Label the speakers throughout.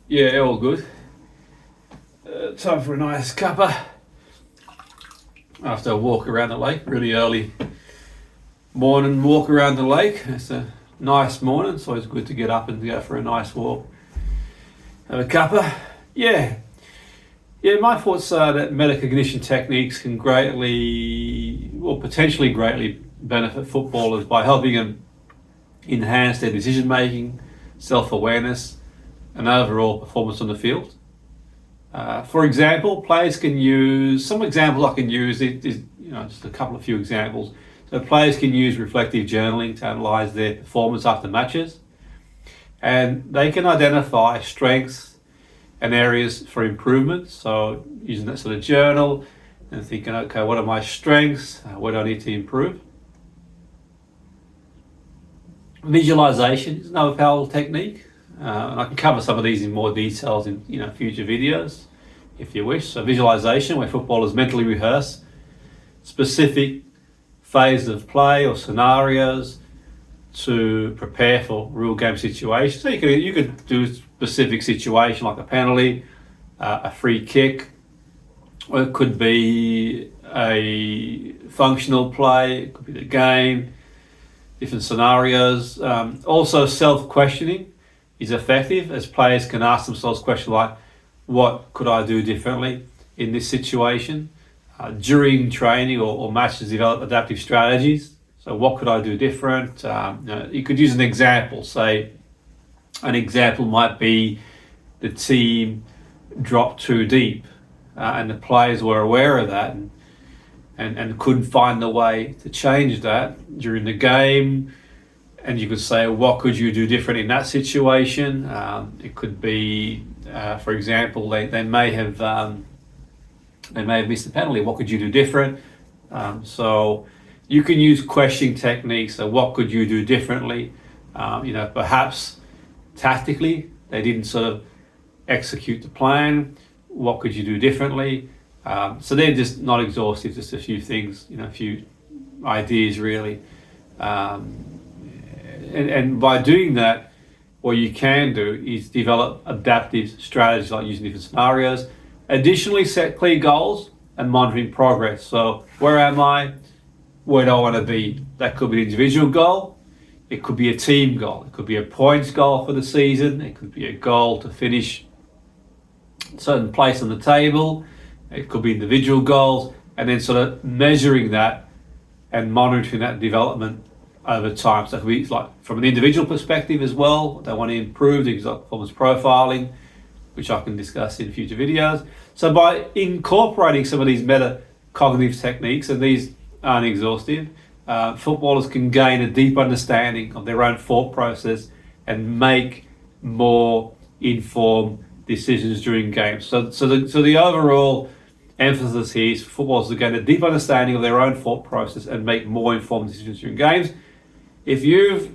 Speaker 1: Yeah, all good. Time for a nice cuppa after a walk around the lake. Really early morning walk around the lake. It's a nice morning. It's always good to get up and go for a nice walk. Have a cuppa. Yeah. My thoughts are that metacognition techniques can greatly, or potentially greatly, benefit footballers by helping them enhance their decision making, self-awareness, and overall performance on the field. For example, players can use, some examples I can use is just a few examples. So players can use reflective journaling to analyse their performance after matches, and they can identify strengths and areas for improvement. So using that sort of journal and thinking, okay, what are my strengths? Where do I need to improve? Visualization is another powerful technique. And I can cover some of these in more details in future videos if you wish. So visualization, where footballers mentally rehearse specific phases of play or scenarios to prepare for real game situations. So you could do a specific situation like a penalty, a free kick, or it could be a functional play, it could be the game, different scenarios. Also self-questioning is effective, as players can ask themselves questions like, what could I do differently in this situation? During training or matches, develop adaptive strategies. So what could I do different? You could use an example. Say an example might be the team dropped too deep and the players were aware of that and couldn't find the way to change that during the game. And you could say, what could you do different in that situation? It could be, for example, they may have missed a penalty. What could you do different? So you can use questioning techniques. So what could you do differently? Perhaps tactically they didn't sort of execute the plan. What could you do differently? So they're just not exhaustive, just a few things, a few ideas really. And by doing that, what you can do is develop adaptive strategies like using different scenarios. Additionally, set clear goals and monitoring progress. So where am I? Where do I want to be? That could be an individual goal. It could be a team goal. It could be a points goal for the season. It could be a goal to finish a certain place on the table. It could be individual goals, and then sort of measuring that and monitoring that development over time. So it could be like from an individual perspective as well. They want to improve the performance profiling, which I can discuss in future videos. So by incorporating some of these metacognitive techniques, and these aren't exhaustive, footballers can gain a deep understanding of their own thought process and make more informed decisions during games. So the overall emphasis here is footballers to gain a deep understanding of their own thought process and make more informed decisions during games. If you've,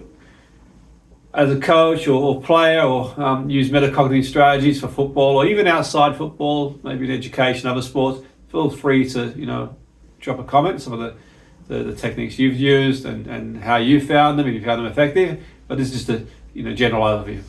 Speaker 1: as a coach or player, or use metacognitive strategies for football or even outside football, maybe in education, other sports, feel free to drop a comment, some of the techniques you've used and how you found them, if you found them effective. But this is just a general overview.